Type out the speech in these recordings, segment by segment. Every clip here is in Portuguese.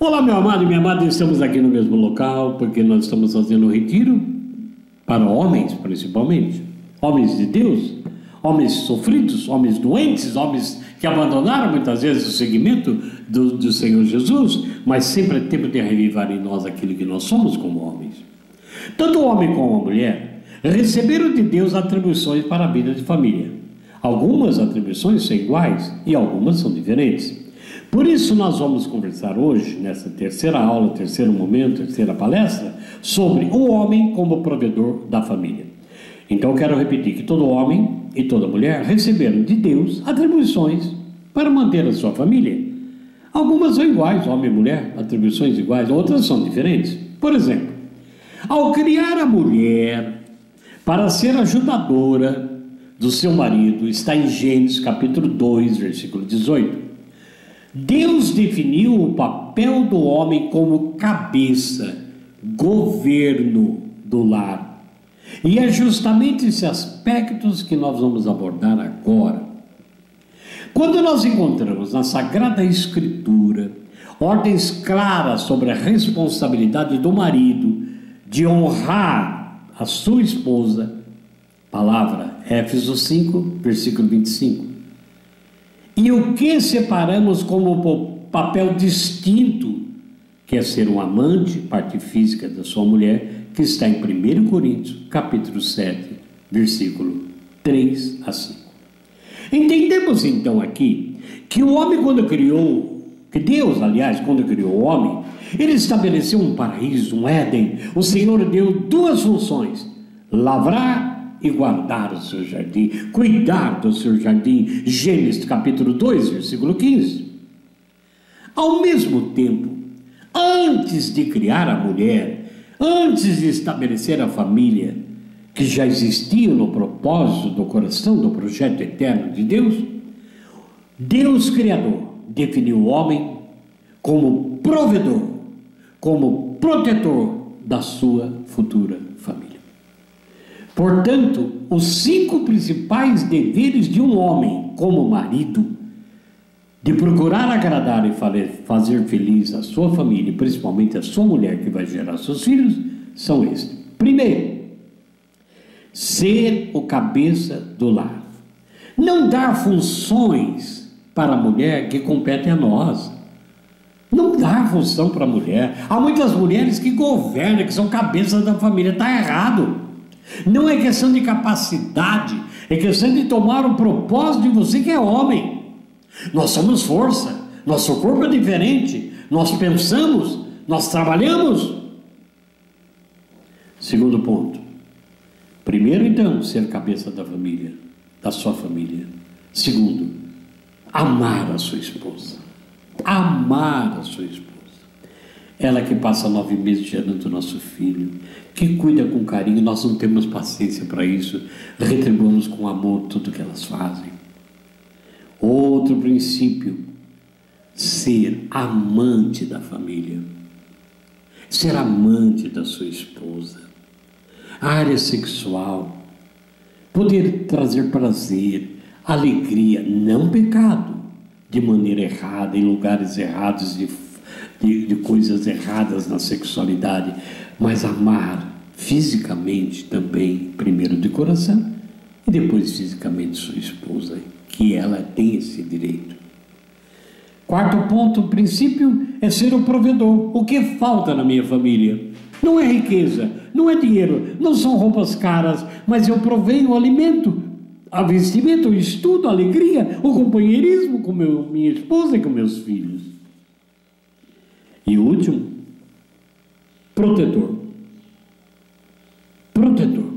Olá, meu amado e minha amada, estamos aqui no mesmo local porque nós estamos fazendo um retiro para homens, principalmente, homens de Deus, homens sofridos, homens doentes, homens que abandonaram muitas vezes o seguimento do Senhor Jesus, mas sempre é tempo de revivar em nós aquilo que nós somos como homens. Tanto o homem como a mulher receberam de Deus atribuições para a vida de família. Algumas atribuições são iguais e algumas são diferentes. Por isso nós vamos conversar hoje, nessa terceira aula, terceiro momento, terceira palestra, sobre o homem como provedor da família. Então eu quero repetir que todo homem e toda mulher receberam de Deus atribuições para manter a sua família. Algumas são iguais, homem e mulher, atribuições iguais, outras são diferentes. Por exemplo, ao criar a mulher para ser ajudadora do seu marido, está em Gênesis capítulo 2, versículo 18. Deus definiu o papel do homem como cabeça, governo do lar. E é justamente esses aspectos que nós vamos abordar agora. Quando nós encontramos na Sagrada Escritura ordens claras sobre a responsabilidade do marido de honrar a sua esposa, palavra Éfesos 5, versículo 25. E o que separamos como papel distinto, que é ser um amante, parte física da sua mulher, que está em 1 Coríntios, capítulo 7, versículo 3 a 5. Entendemos então aqui que o homem que Deus, aliás, quando criou o homem, ele estabeleceu um paraíso, um Éden. O Senhor deu duas funções: lavrar e guardar o seu jardim, cuidar do seu jardim. Gênesis capítulo 2, versículo 15. Ao mesmo tempo, antes de criar a mulher, antes de estabelecer a família, que já existia no propósito do coração do projeto eterno de Deus, Deus Criador definiu o homem como provedor, como protetor da sua futura família. Portanto, os 5 principais deveres de um homem como marido, de procurar agradar e fazer feliz a sua família, principalmente a sua mulher que vai gerar seus filhos, são estes. Primeiro, ser o cabeça do lar. Não dar funções para a mulher que competem a nós. Não dar função para a mulher. Há muitas mulheres que governam, que são cabeças da família. Está errado. Não é questão de capacidade, é questão de tomar o propósito de você que é homem. Nós somos força, nosso corpo é diferente, nós pensamos, nós trabalhamos. Segundo ponto. Primeiro, então, ser cabeça da família, da sua família. Segundo, amar a sua esposa. Amar a sua esposa. Ela que passa 9 meses gerando o nosso filho, que cuida com carinho, nós não temos paciência para isso, retribuímos com amor tudo que elas fazem. Outro princípio, ser amante da família, ser amante da sua esposa, a área sexual, poder trazer prazer, alegria, não pecado, de maneira errada, em lugares errados, de coisas erradas na sexualidade, mas amar fisicamente também, primeiro de coração, e depois fisicamente sua esposa, que ela tem esse direito. Quarto ponto, o princípio é ser o provedor. O que falta na minha família? Não é riqueza, não é dinheiro, não são roupas caras, mas eu proveio o alimento, a vestimenta, o estudo, a alegria, o companheirismo com minha esposa e com meus filhos. E o último, protetor. Protetor.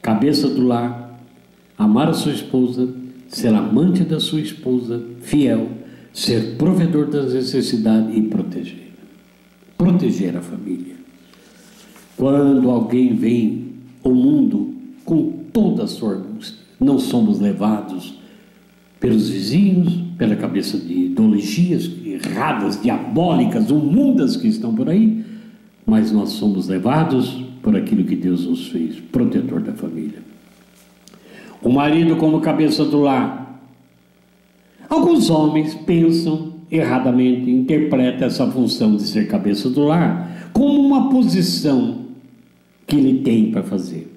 Cabeça do lar, amar a sua esposa, ser amante da sua esposa, fiel, ser provedor das necessidades e proteger. Proteger a família. Quando alguém vem ao mundo com toda a sua angústia, não somos levados pelos vizinhos, pela cabeça de ideologias erradas, diabólicas, imundas que estão por aí, mas nós somos levados por aquilo que Deus nos fez, protetor da família. O marido como cabeça do lar. Alguns homens pensam erradamente, interpreta essa função de ser cabeça do lar como uma posição que ele tem para fazer.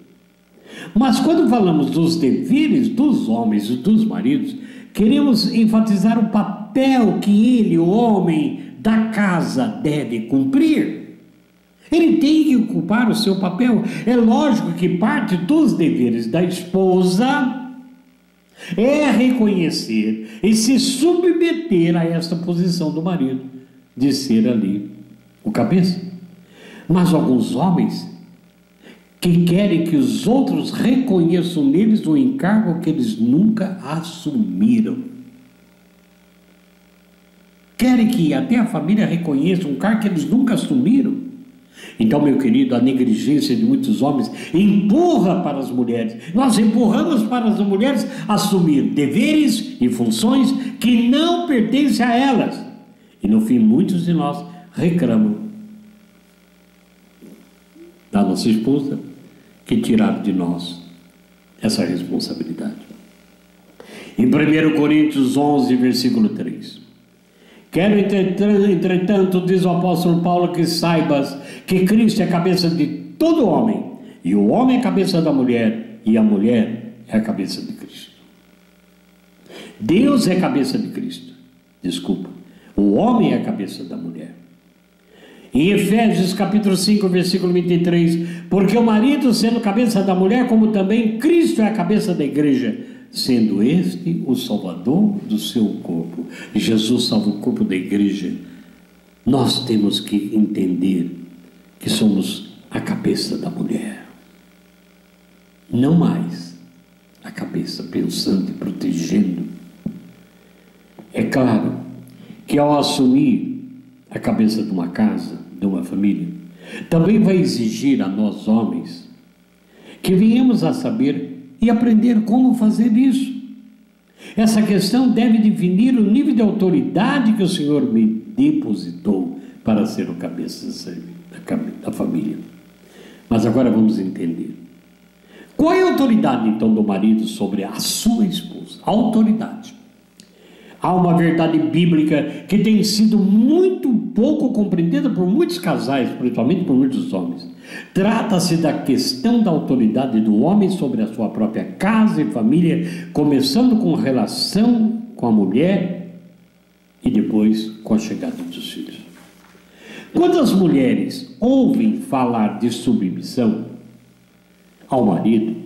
Mas quando falamos dos deveres dos homens e dos maridos, queremos enfatizar o papel que ele, o homem da casa, deve cumprir. Ele tem que ocupar o seu papel. É lógico que parte dos deveres da esposa é reconhecer e se submeter a esta posição do marido, de ser ali o cabeça. Mas alguns homens que querem que os outros reconheçam neles um encargo que eles nunca assumiram. Querem que até a família reconheça um cargo que eles nunca assumiram. Então, meu querido, a negligência de muitos homens empurra para as mulheres. Nós empurramos para as mulheres assumir deveres e funções que não pertencem a elas. E no fim, muitos de nós reclamam da nossa esposa que tiraram de nós essa responsabilidade. Em 1 Coríntios 11, versículo 3. Quero, entretanto, diz o apóstolo Paulo, que saibas que Cristo é a cabeça de todo homem, e o homem é a cabeça da mulher, e a mulher é a cabeça de Cristo. Deus é a cabeça de Cristo. Desculpa. O homem é a cabeça da mulher. Em Efésios capítulo 5, versículo 23, porque o marido sendo cabeça da mulher, como também Cristo é a cabeça da igreja, sendo este o salvador do seu corpo. Jesus salva o corpo da igreja. Nós temos que entender que somos a cabeça da mulher, não mais a cabeça pensando e protegendo. É claro que ao assumir a cabeça de uma casa, de uma família, também vai exigir a nós homens que venhamos a saber e aprender como fazer isso. Essa questão deve definir o nível de autoridade que o Senhor me depositou para ser o cabeça da família. Mas agora vamos entender. Qual é a autoridade, então, do marido sobre a sua esposa? A autoridade. Há uma verdade bíblica que tem sido muito pouco compreendida por muitos casais, principalmente por muitos homens. Trata-se da questão da autoridade do homem sobre a sua própria casa e família, começando com a relação com a mulher e depois com a chegada dos filhos. Quando as mulheres ouvem falar de submissão ao marido,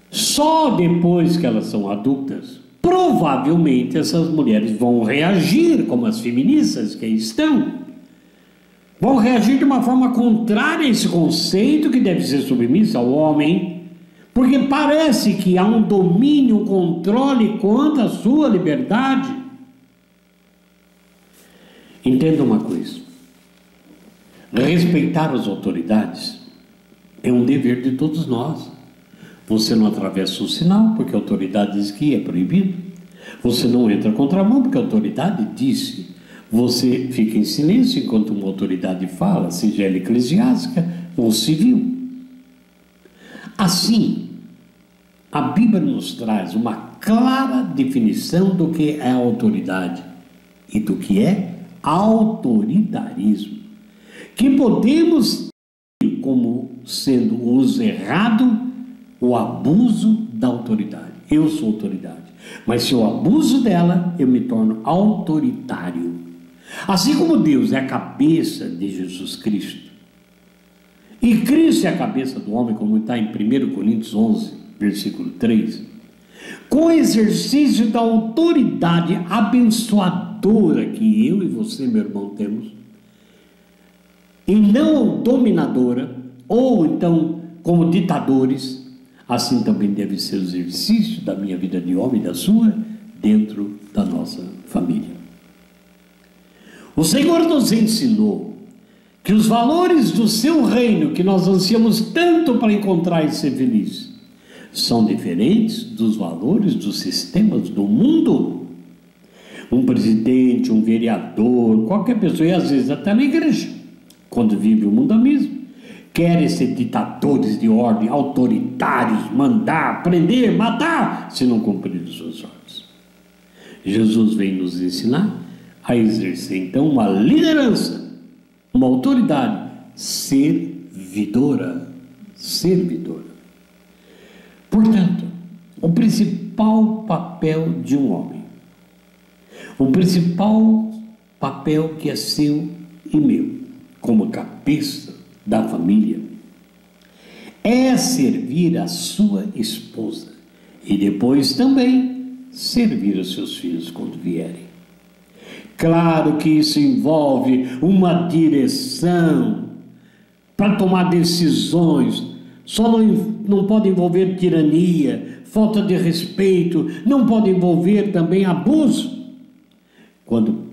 só depois que elas são adultas, provavelmente essas mulheres vão reagir como as feministas que estão. Vão reagir de uma forma contrária a esse conceito que deve ser submisso ao homem, porque parece que há um domínio, um controle quanto à sua liberdade. Entenda uma coisa: respeitar as autoridades é um dever de todos nós. Você não atravessa um sinal porque a autoridade diz que é proibido. Você não entra contra a mão porque a autoridade disse. Você fica em silêncio enquanto uma autoridade fala, seja ela eclesiástica ou civil. Assim, a Bíblia nos traz uma clara definição do que é autoridade e do que é autoritarismo, que podemos ter como sendo o uso errado, o abuso da autoridade. Eu sou autoridade, mas se eu abuso dela, eu me torno autoritário. Assim como Deus é a cabeça de Jesus Cristo, e Cristo é a cabeça do homem, como está em 1 Coríntios 11, versículo 3, com o exercício da autoridade abençoadora que eu e você, meu irmão, temos, e não dominadora, ou então como ditadores, assim também deve ser o exercício da minha vida de homem e da sua, dentro da nossa família. O Senhor nos ensinou que os valores do seu reino, que nós ansiamos tanto para encontrar e ser felizes, são diferentes dos valores dos sistemas do mundo. Um presidente, um vereador, qualquer pessoa, e às vezes até na igreja, quando vive o mundo mesmo, querem ser ditadores de ordem, autoritários, mandar, prender, matar, se não cumprir os seus ordens. Jesus vem nos ensinar a exercer então uma liderança, uma autoridade servidora. Portanto, o principal papel de um homem, o principal papel que é seu e meu, como cabeça da família, é servir a sua esposa e depois também servir os seus filhos quando vierem. Claro que isso envolve uma direção para tomar decisões, só não pode envolver tirania, falta de respeito, não pode envolver também abuso. Quando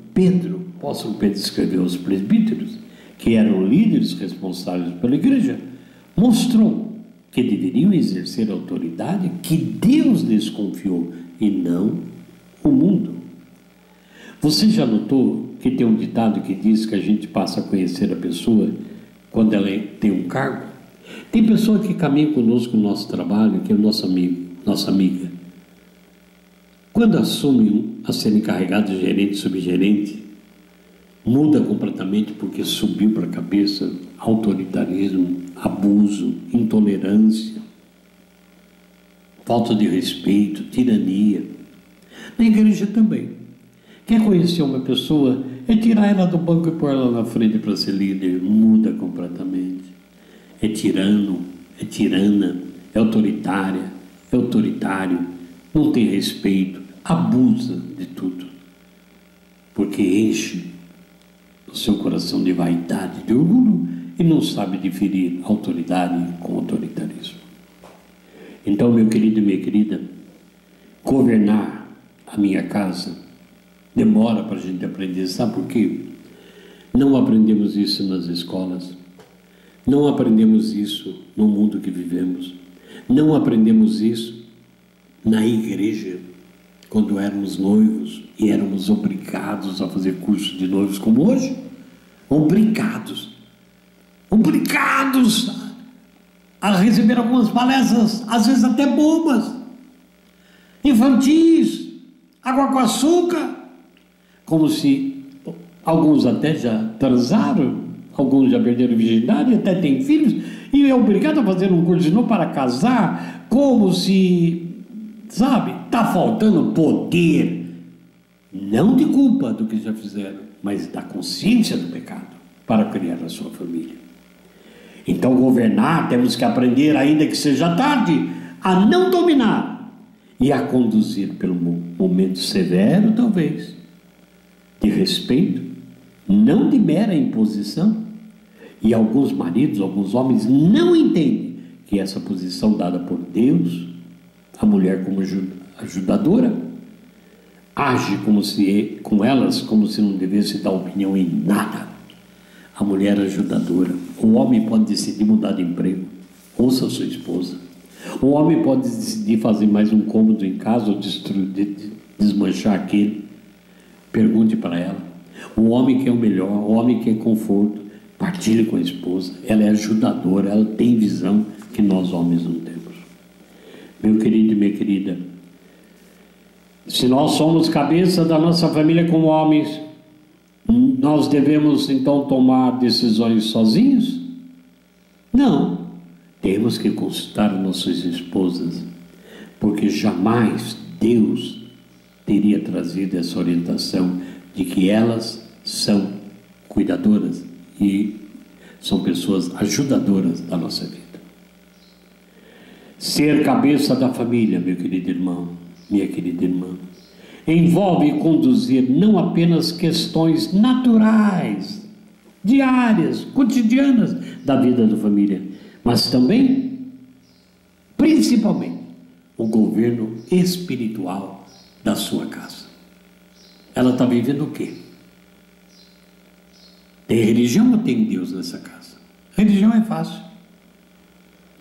apóstolo Pedro escreveu aos presbíteros, que eram líderes responsáveis pela igreja, mostrou que deveriam exercer a autoridade que Deus lhes confiou e não o mundo. Você já notou que tem um ditado que diz que a gente passa a conhecer a pessoa quando ela tem um cargo? Tem pessoa que caminha conosco no nosso trabalho, que é nosso amigo, nossa amiga. Quando assume a ser encarregado de gerente, subgerente, muda completamente porque subiu para a cabeça autoritarismo, abuso, intolerância, falta de respeito, tirania. Na igreja também. Quer conhecer uma pessoa, é tirar ela do banco e pôr ela na frente para ser líder. Muda completamente. É tirano, é tirana, é autoritária, é autoritário, não tem respeito, abusa de tudo, porque enche o seu coração de vaidade, de orgulho, e não sabe diferir autoridade com autoritarismo. Então, meu querido e minha querida, governar a minha casa demora para a gente aprender. Sabe por quê? Não aprendemos isso nas escolas, não aprendemos isso no mundo que vivemos, não aprendemos isso na igreja, quando éramos noivos e éramos obrigados a fazer curso de noivos como hoje. Obrigados a receber algumas palestras, às vezes até bobas, infantis, água com açúcar, como se alguns até já transaram, alguns já perderam virgindade, até têm filhos, e é obrigado a fazer um curso de novo para casar, como se, sabe, está faltando poder, não de culpa do que já fizeram, mas da consciência do pecado, para criar a sua família. Então, governar, temos que aprender, ainda que seja tarde, a não dominar e a conduzir pelo momento severo, talvez, de respeito, não de mera imposição. E alguns maridos, alguns homens não entendem que essa posição dada por Deus, a mulher como ajudadora, age com elas como se não devesse dar opinião em nada. A mulher ajudadora. O homem pode decidir mudar de emprego. Ouça a sua esposa. O homem pode decidir fazer mais um cômodo em casa ou desmanchar aquele. Pergunte para ela. O homem quer o melhor, o homem quer conforto. Partilhe com a esposa. Ela é ajudadora, ela tem visão que nós homens não temos. Meu querido e minha querida, se nós somos cabeça da nossa família como homens, nós devemos então tomar decisões sozinhos? Não. Temos que consultar nossas esposas, porque jamais Deus teria trazido essa orientação de que elas são cuidadoras e são pessoas ajudadoras da nossa vida. Ser cabeça da família, meu querido irmão, minha querida irmã, envolve conduzir não apenas questões naturais, diárias, cotidianas da vida da família, mas também, principalmente, o governo espiritual da sua casa. Ela está vivendo o quê? Tem religião ou tem Deus nessa casa? Religião é fácil.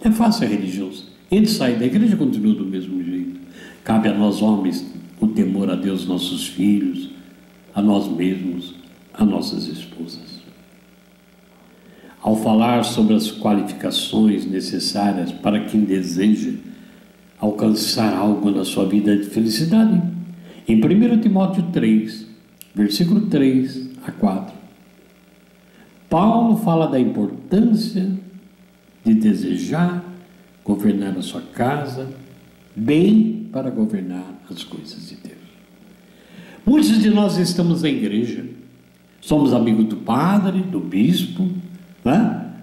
É fácil a religião. Ele sai da igreja e continua do mesmo jeito. Cabe a nós homens o temor a Deus, nossos filhos, a nós mesmos, a nossas esposas. Ao falar sobre as qualificações necessárias para quem deseja alcançar algo na sua vida de felicidade, Em 1 Timóteo 3, versículo 3 a 4, Paulo fala da importância de desejar governar a sua casa bem para governar as coisas de Deus. Muitos de nós estamos na igreja, somos amigos do padre, do bispo, né?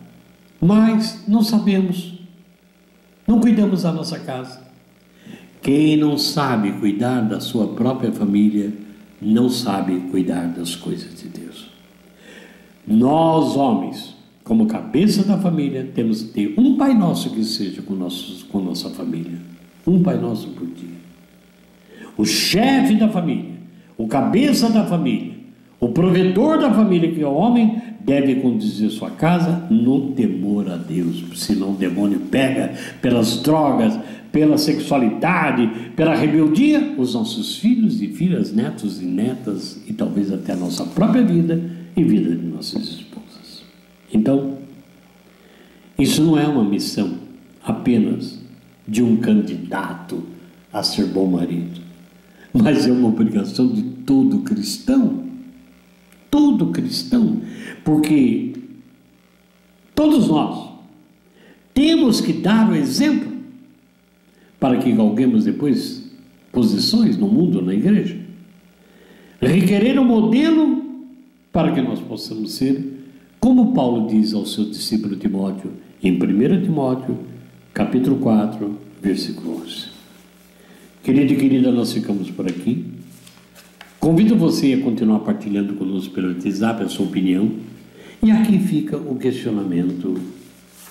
Mas não sabemos, não cuidamos da nossa casa. Quem não sabe cuidar da sua própria família, não sabe cuidar das coisas de Deus. Nós, homens, como cabeça da família, temos que ter um Pai Nosso que seja com nossa família. Um Pai Nosso por dia. O chefe da família, o cabeça da família, o provedor da família, que é o homem, deve conduzir sua casa no temor a Deus. Senão o demônio pega pelas drogas, pela sexualidade, pela rebeldia, os nossos filhos e filhas, netos e netas, e talvez até a nossa própria vida e vida de nossas esposas. Então, isso não é uma missão apenas de um candidato a ser bom marido, mas é uma obrigação de todo cristão. Todo cristão, porque todos nós temos que dar o exemplo para que galguemos depois posições no mundo, na igreja. Requerer um modelo para que nós possamos ser, como Paulo diz ao seu discípulo Timóteo, em 1 Timóteo, capítulo 4, versículo 11. Querido e querida, nós ficamos por aqui. Convido você a continuar partilhando conosco pelo WhatsApp a sua opinião. E aqui fica o questionamento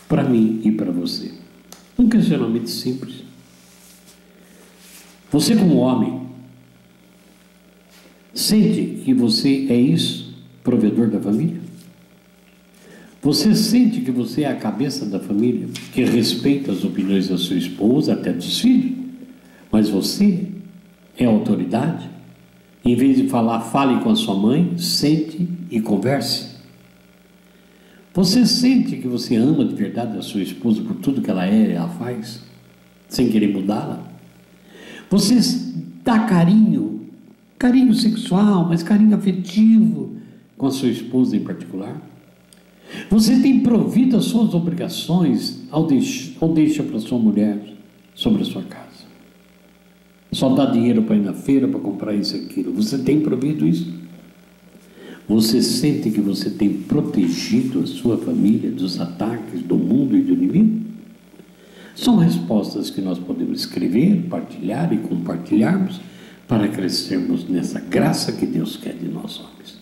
para mim e para você. Um questionamento simples. Você, como homem, sente que você é isso, provedor da família? Você sente que você é a cabeça da família, que respeita as opiniões da sua esposa, até dos filhos, mas você é a autoridade? Em vez de falar, fale com a sua mãe, sente e converse. Você sente que você ama de verdade a sua esposa por tudo que ela é e ela faz, sem querer mudá-la? Você dá carinho sexual, mas carinho afetivo com a sua esposa em particular? Você tem provido as suas obrigações ou deixa para sua mulher sobre a sua casa? Só dá dinheiro para ir na feira, para comprar isso e aquilo. Você tem provido isso? Você sente que você tem protegido a sua família dos ataques do mundo e do inimigo? São respostas que nós podemos escrever, partilhar e compartilharmos para crescermos nessa graça que Deus quer de nós homens.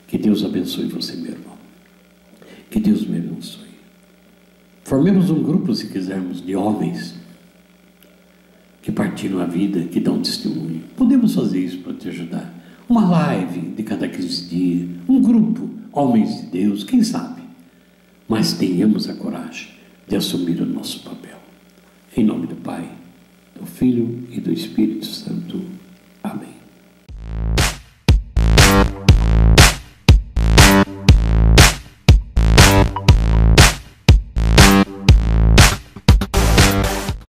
Que Deus abençoe você, meu irmão. Que Deus me abençoe. Formemos um grupo, se quisermos, de homens que partilham a vida, que dão testemunho. Podemos fazer isso para te ajudar. Uma live de cada 15 dias, um grupo, homens de Deus, quem sabe? Mas tenhamos a coragem de assumir o nosso papel. Em nome do Pai, do Filho e do Espírito Santo.